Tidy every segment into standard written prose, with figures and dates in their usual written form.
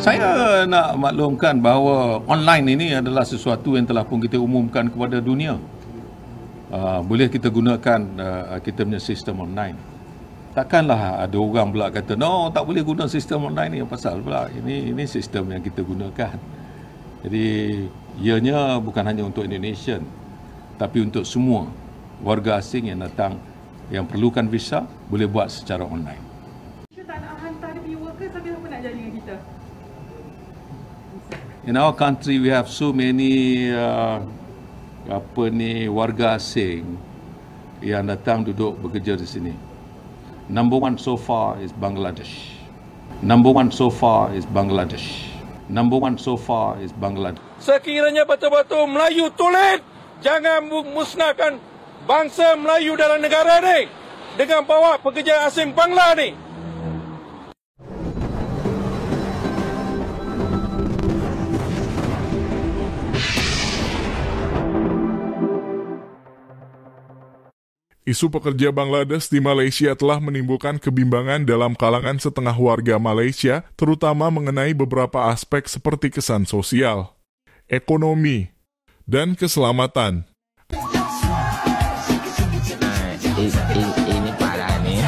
Saya nak maklumkan bahawa online ini adalah sesuatu yang telah pun kita umumkan kepada dunia. Boleh kita gunakan kita punya sistem online. Takkanlah ada orang pula kata, no, tak boleh guna sistem online ni. Pasal pula, ini sistem yang kita gunakan. Jadi, ianya bukan hanya untuk Indonesian, tapi untuk semua warga asing yang datang, yang perlukan visa, boleh buat secara online. Kita tak nak hantar viewer ke, tapi apa nak jadi dengan kita? In our country, we have so many warga asing yang datang duduk bekerja di sini. Number one so far is Bangladesh. Number one so far is Bangladesh. Number one so far is Bangladesh. Sekiranya betul-betul Melayu tulen, jangan musnahkan bangsa Melayu dalam negara ni dengan bawa pekerja asing Bangla ni. Isu pekerja Bangladesh di Malaysia telah menimbulkan kebimbangan dalam kalangan setengah warga Malaysia, terutama mengenai beberapa aspek seperti kesan sosial, ekonomi, dan keselamatan. Ini parah nih.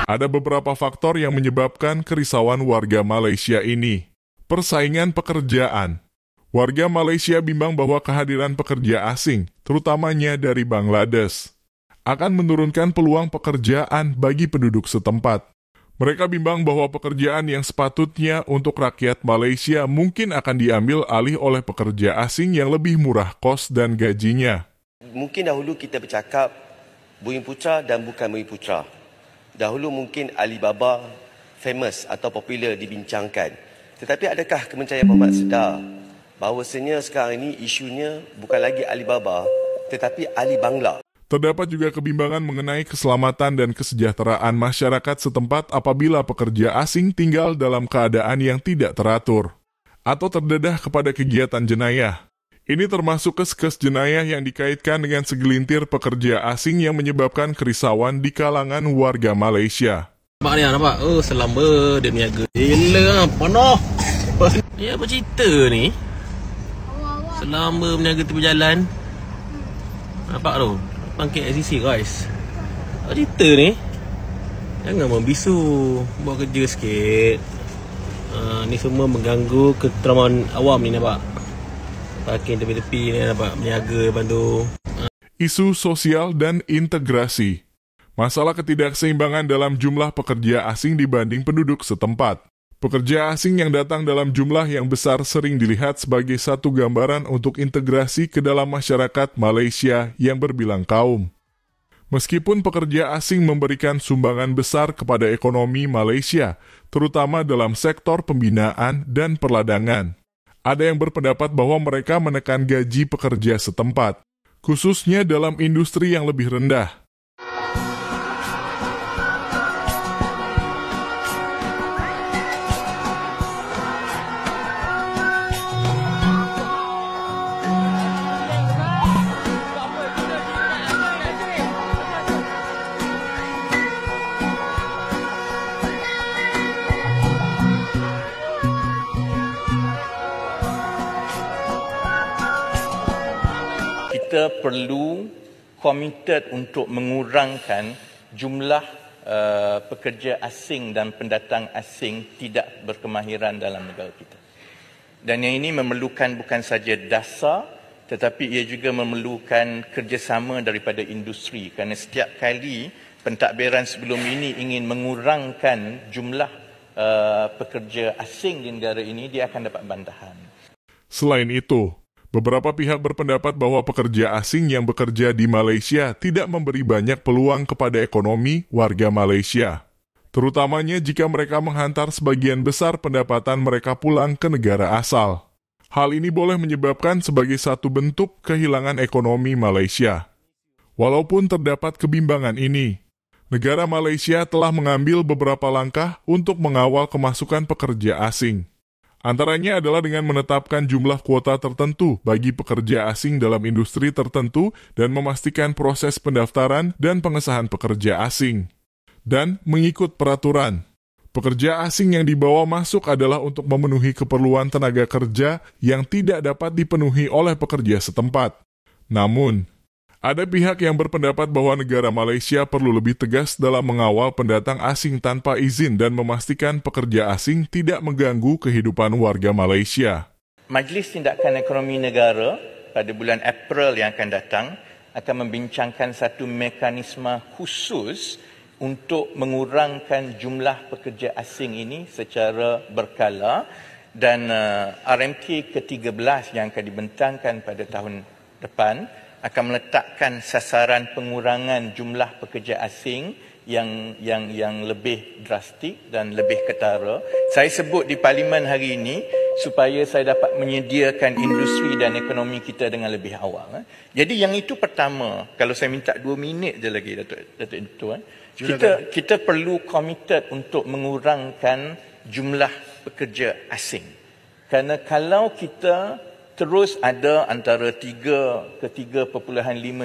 Ada beberapa faktor yang menyebabkan kerisauan warga Malaysia ini. Persaingan pekerjaan. Warga Malaysia bimbang bahwa kehadiran pekerja asing, terutamanya dari Bangladesh, akan menurunkan peluang pekerjaan bagi penduduk setempat. Mereka bimbang bahwa pekerjaan yang sepatutnya untuk rakyat Malaysia mungkin akan diambil alih oleh pekerja asing yang lebih murah kos dan gajinya. Mungkin dahulu kita bercakap Bumi Putra dan bukan Bumi Putra. Dahulu mungkin Alibaba famous atau popular dibincangkan. Tetapi adakah Kementerian Berhormat sedar bahawasanya sekarang ini isunya bukan lagi Alibaba tetapi Ali Bangla? Terdapat juga kebimbangan mengenai keselamatan dan kesejahteraan masyarakat setempat apabila pekerja asing tinggal dalam keadaan yang tidak teratur atau terdedah kepada kegiatan jenayah. Ini termasuk kes-kes jenayah yang dikaitkan dengan segelintir pekerja asing yang menyebabkan kerisauan di kalangan warga Malaysia. Nampak ni, nampak? Oh, selamba dia niaga. Yelah, penuh. Ni apa cerita ni? Selamba berniaga tepi jalan. Nampak tu? Pangkit SCC, guys. Apa cerita ni? Jangan membisu. Buat kerja sikit. Ni semua mengganggu keteraman awam ni, nampak? Parking tepi-tepi ni, nampak? Berniaga bantu. Isu sosial dan integrasi. Masalah ketidakseimbangan dalam jumlah pekerja asing dibanding penduduk setempat. Pekerja asing yang datang dalam jumlah yang besar sering dilihat sebagai satu gambaran untuk integrasi ke dalam masyarakat Malaysia yang berbilang kaum. Meskipun pekerja asing memberikan sumbangan besar kepada ekonomi Malaysia, terutama dalam sektor pembinaan dan perladangan, ada yang berpendapat bahwa mereka menekan gaji pekerja setempat, khususnya dalam industri yang lebih rendah. Kita perlu komited untuk mengurangkan jumlah pekerja asing dan pendatang asing tidak berkemahiran dalam negara kita. Dan yang ini memerlukan bukan saja dasar, tetapi ia juga memerlukan kerjasama daripada industri. Kerana setiap kali pentadbiran sebelum ini ingin mengurangkan jumlah pekerja asing di negara ini, dia akan dapat bantahan. Selain itu, beberapa pihak berpendapat bahwa pekerja asing yang bekerja di Malaysia tidak memberi banyak peluang kepada ekonomi warga Malaysia, terutamanya jika mereka menghantar sebagian besar pendapatan mereka pulang ke negara asal. Hal ini boleh menyebabkan sebagai satu bentuk kehilangan ekonomi Malaysia. Walaupun terdapat kebimbangan ini, negara Malaysia telah mengambil beberapa langkah untuk mengawal kemasukan pekerja asing. Antaranya adalah dengan menetapkan jumlah kuota tertentu bagi pekerja asing dalam industri tertentu dan memastikan proses pendaftaran dan pengesahan pekerja asing. Dan mengikut peraturan. Pekerja asing yang dibawa masuk adalah untuk memenuhi keperluan tenaga kerja yang tidak dapat dipenuhi oleh pekerja setempat. Namun, ada pihak yang berpendapat bahwa negara Malaysia perlu lebih tegas dalam mengawal pendatang asing tanpa izin dan memastikan pekerja asing tidak mengganggu kehidupan warga Malaysia. Majlis Tindakan Ekonomi Negara pada bulan April yang akan datang akan membincangkan satu mekanisme khusus untuk mengurangkan jumlah pekerja asing ini secara berkala, dan RMK ke-13 yang akan dibentangkan pada tahun depan akan meletakkan sasaran pengurangan jumlah pekerja asing yang lebih drastik dan lebih ketara. Saya sebut di parlimen hari ini supaya saya dapat menyediakan industri dan ekonomi kita dengan lebih awal. Jadi yang itu pertama, kalau saya minta 2 minit je lagi Datuk Tuan. Kita perlu committed untuk mengurangkan jumlah pekerja asing. Kerana kalau kita terus ada antara 3 ke 3.5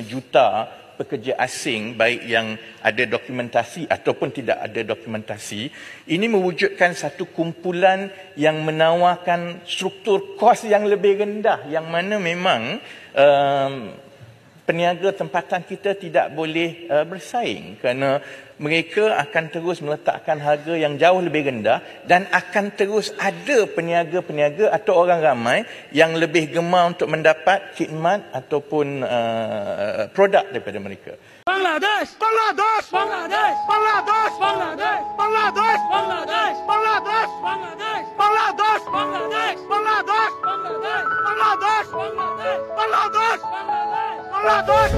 juta pekerja asing, baik yang ada dokumentasi ataupun tidak ada dokumentasi, ini mewujudkan satu kumpulan yang menawarkan struktur kos yang lebih rendah, yang mana memang peniaga tempatan kita tidak boleh bersaing, kerana mereka akan terus meletakkan harga yang jauh lebih rendah dan akan terus ada peniaga-peniaga atau orang ramai yang lebih gemar untuk mendapat khidmat ataupun produk daripada mereka. Bangladesh! Bangladesh! Bangladesh! Bangladesh! Bangladesh! Bangladesh! Bangladesh! Bangladesh! Bangladesh! Bangladesh! Bangladesh! Bangladesh! Bangladesh! Bangladesh! Bangladesh! Bangladesh! Bangladesh!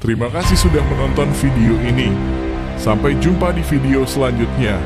Terima kasih sudah menonton video ini. Sampai jumpa di video selanjutnya.